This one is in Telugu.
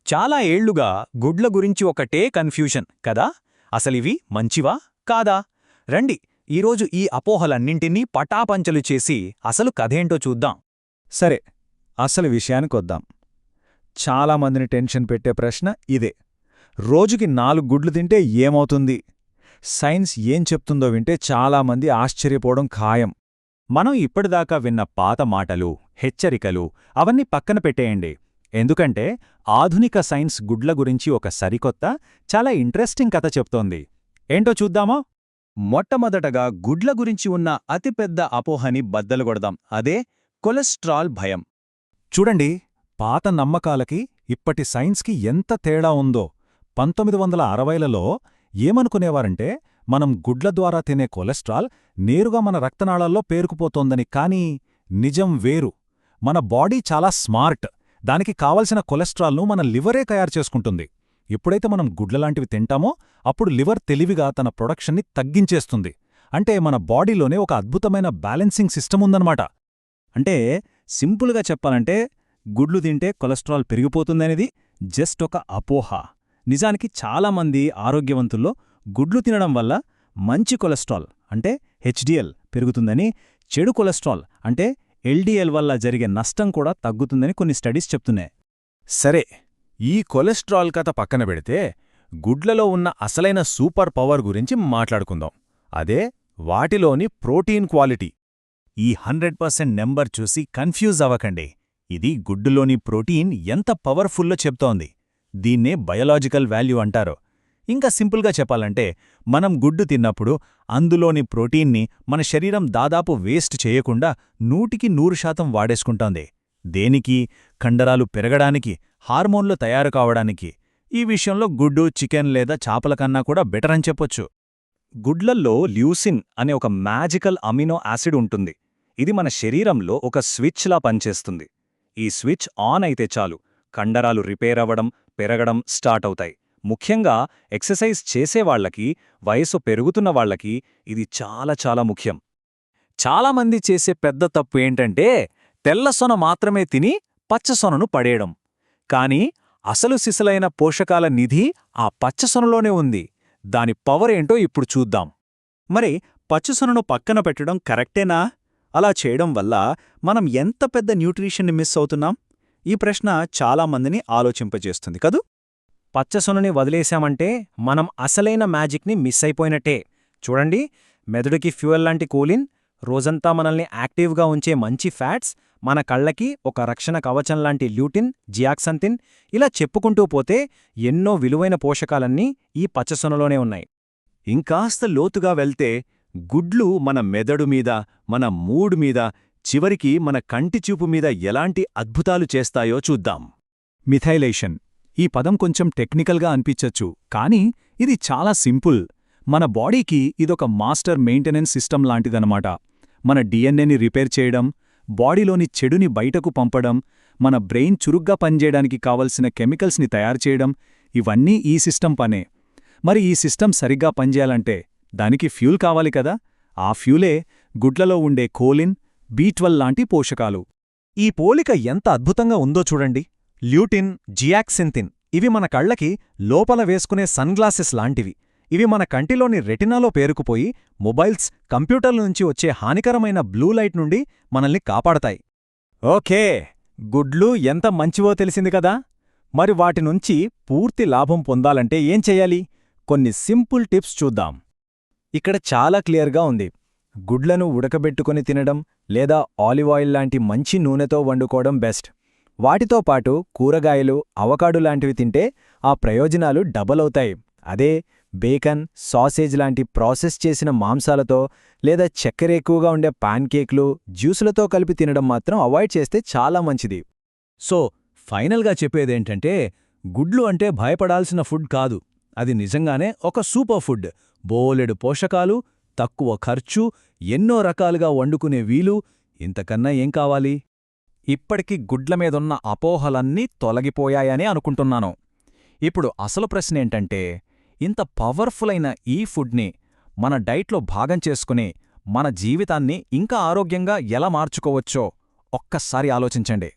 చాలా ఏళ్లుగా గుడ్ల గురించి ఒకటే కన్ఫ్యూషన్ కదా. అసలివి మంచివా కాదా? రండి, ఈరోజు ఈ అపోహలన్నింటినీ పటాపంచలు చేసి అసలు కథేంటో చూద్దాం. సరే, అసలు విషయానికొద్దాం. చాలామందిని టెన్షన్ పెట్టే ప్రశ్న ఇదే. రోజుకి 4 గుడ్లు తింటే ఏమవుతుంది? సైన్స్ ఏం చెప్తుందో వింటే చాలామంది ఆశ్చర్యపోవడం ఖాయం. మనం ఇప్పటిదాకా విన్న పాత మాటలు, హెచ్చరికలు అవన్నీ పక్కన పెట్టేయండి. ఎందుకంటే ఆధునిక సైన్స్ గుడ్ల గురించి ఒక సరికొత్త, చాలా ఇంట్రెస్టింగ్ కథ చెప్తోంది. ఏంటో చూద్దామా? మొట్టమొదటగా గుడ్ల గురించి ఉన్న అతిపెద్ద అపోహని బద్దలుగొడదాం. అదే కొలెస్ట్రాల్ భయం. చూడండి, పాత నమ్మకాలకి ఇప్పటి సైన్స్కి ఎంత తేడా ఉందో. 1960లలో ఏమనుకునేవారంటే మనం గుడ్ల ద్వారా తినే కొలెస్ట్రాల్ నేరుగా మన రక్తనాళాల్లో పేరుకుపోతోందని. కానీ నిజం వేరు. మన బాడీ చాలా స్మార్ట్. దానికి కావలసిన కొలెస్ట్రాల్ను మన లివరే తయారు చేసుకుంటుంది. ఎప్పుడైతే మనం గుడ్లలాంటివి తింటామో అప్పుడు లివర్ తెలివిగా తన ప్రొడక్షన్ని తగ్గించేస్తుంది. అంటే మన బాడీలోనే ఒక అద్భుతమైన బ్యాలెన్సింగ్ సిస్టమ్ ఉందన్నమాట. అంటే సింపుల్గా చెప్పాలంటే గుడ్లు తింటే కొలెస్ట్రాల్ పెరిగిపోతుందనేది జస్ట్ ఒక అపోహ. నిజానికి చాలామంది ఆరోగ్యవంతుల్లో గుడ్లు తినడం వల్ల మంచి కొలెస్ట్రాల్ అంటే హెచ్డిఎల్ పెరుగుతుందని, చెడు కొలెస్ట్రాల్ అంటే ఎల్డిఎల్ వల్ల జరిగే నష్టం కూడా తగ్గుతుందని కొన్ని స్టడీస్ చెప్తున్నాయి. సరే, ఈ కొలెస్ట్రాల్ కథ పక్కన పెడితే గుడ్లలో ఉన్న అసలైన సూపర్ పవర్ గురించి మాట్లాడుకుందాం. అదే వాటిలోని ప్రోటీన్ క్వాలిటీ. ఈ 100% నెంబర్ చూసి కన్ఫ్యూజ్ అవ్వకండి. ఇది గుడ్డులోని ప్రోటీన్ ఎంత పవర్ఫుల్లో చెప్తోంది. దీన్నే బయోలాజికల్ వాల్యూ అంటారు. ఇంకా సింపుల్గా చెప్పాలంటే మనం గుడ్డు తిన్నప్పుడు అందులోని ప్రోటీన్ని మన శరీరం దాదాపు వేస్ట్ చేయకుండా 100% వాడేసుకుంటోంది. దేనికి? కండరాలు పెరగడానికి, హార్మోన్లు తయారు కావడానికి. ఈ విషయంలో గుడ్డు, చికెన్ లేదా చాపల కన్నా కూడా బెటర్ అని చెప్పొచ్చు. గుడ్లల్లో ల్యూసిన్ అనే ఒక మ్యాజికల్ అమినో యాసిడ్ ఉంటుంది. ఇది మన శరీరంలో ఒక స్విచ్లా పనిచేస్తుంది. ఈ స్విచ్ ఆన్ అయితే చాలు, కండరాలు రిపేర్ అవ్వడం, పెరగడం స్టార్ట్ అవుతాయి. ముఖ్యంగా ఎక్సర్సైజ్ చేసేవాళ్లకి, వయసు పెరుగుతున్న వాళ్లకి ఇది చాలా చాలా ముఖ్యం. చాలామంది చేసే పెద్ద తప్పు ఏంటంటే తెల్లసొన మాత్రమే తిని పచ్చసొనను పడేయడం. కానీ అసలు సిసలైన పోషకాల నిధి ఆ పచ్చసొనలోనే ఉంది. దాని పవర్ ఏంటో ఇప్పుడు చూద్దాం. మరి పచ్చసొనను పక్కన పెట్టడం కరెక్టేనా? అలా చేయడం వల్ల మనం ఎంత పెద్ద న్యూట్రిషన్ని మిస్ అవుతున్నాం? ఈ ప్రశ్న చాలామందిని ఆలోచింపజేస్తుంది కదూ. పచ్చసొనని వదిలేశామంటే మనం అసలైన మ్యాజిక్ని మిస్ అయిపోయినట్టే. చూడండి, మెదడుకి ఫ్యూయల్ లాంటి కోలిన్, రోజంతా మనల్ని యాక్టివ్గా ఉంచే మంచి ఫ్యాట్స్, మన కళ్లకి ఒక రక్షణ కవచంలాంటి ల్యూటిన్, జియాక్సంతిన్, ఇలా చెప్పుకుంటూ పోతే ఎన్నో విలువైన పోషకాలన్నీ ఈ పచ్చసొనలోనే ఉన్నాయి. ఇంకాస్త లోతుగా వెళ్తే గుడ్లు మన మెదడు మీద, మన మూడ్ మీద, చివరికి మన కంటిచూపు మీద ఎలాంటి అద్భుతాలు చేస్తాయో చూద్దాం. మిథైలేషన్. ఈ పదం కొంచెం టెక్నికల్గా అనిపించచ్చు, కానీ ఇది చాలా సింపుల్. మన బాడీకి ఇదొక మాస్టర్ మెయింటెనెన్స్ సిస్టమ్ లాంటిదనమాట. మన డిఎన్ఏని రిపేర్ చేయడం, బాడీలోని చెడుని బయటకు పంపడం, మన బ్రెయిన్ చురుగ్గా పనిచేయడానికి కావలసిన కెమికల్స్ని తయారు చేయడం, ఇవన్నీ ఈ సిస్టమ్ పనే. మరి ఈ సిస్టమ్ సరిగ్గా పనిచేయాలంటే దానికి ఫ్యూల్ కావాలి కదా. ఆ ఫ్యూలే గుడ్లలో ఉండే కోలిన్, B12 లాంటి పోషకాలు. ఈ పోలిక ఎంత అద్భుతంగా ఉందో చూడండి. ల్యూటిన్, జియాక్సింతిన్ ఇవి మన కళ్లకి లోపల వేసుకునే సన్ గ్లాసెస్ లాంటివి. ఇవి మన కంటిలోని రెటినాలో పేరుకుపోయి మొబైల్స్, కంప్యూటర్ల నుంచి వచ్చే హానికరమైన బ్లూ లైట్ నుండి మనల్ని కాపాడతాయి. ఓకే, గుడ్లు ఎంత మంచివో తెలిసింది కదా. మరి వాటి నుంచి పూర్తి లాభం పొందాలంటే ఏం చెయ్యాలి? కొన్ని సింపుల్ టిప్స్ చూద్దాం. ఇక్కడ చాలా క్లియర్గా ఉంది. గుడ్లను ఉడకబెట్టుకుని తినడం లేదా ఆలివ్ ఆయిల్ లాంటి మంచి నూనెతో వండుకోవడం బెస్ట్. వాటితో పాటు కూరగాయలు, అవకాడో లాంటివి తింటే ఆ ప్రయోజనాలు డబల్ అవుతాయి. అదే బేకన్, సాసేజ్ లాంటి ప్రాసెస్ చేసిన మాంసాలతో లేదా చక్కెర ఎక్కువగా ఉండే పాన్ కేక్లు, జ్యూసులతో కలిపి తినడం మాత్రం అవాయిడ్ చేస్తే చాలా మంచిది. సో ఫైనల్గా చెప్పేదేంటంటే గుడ్లు అంటే భయపడాల్సిన ఫుడ్ కాదు. అది నిజంగానే ఒక సూపర్ ఫుడ్. బోలెడు పోషకాలు, తక్కువ ఖర్చు, ఎన్నో రకాలుగా వండుకునే వీలు. ఇంతకన్నా ఏం కావాలి? ఇప్పటికి గుడ్ల మీదున్న అపోహలన్నీ తొలగిపోయాయనే అనుకుంటున్నాను. ఇప్పుడు అసలు ప్రశ్నేంటంటే ఇంత పవర్ఫుల్ అయిన ఈ ఫుడ్ని మన డైట్లో భాగం చేసుకుని మన జీవితాన్ని ఇంకా ఆరోగ్యంగా ఎలా మార్చుకోవచ్చో ఒక్కసారి ఆలోచించండి.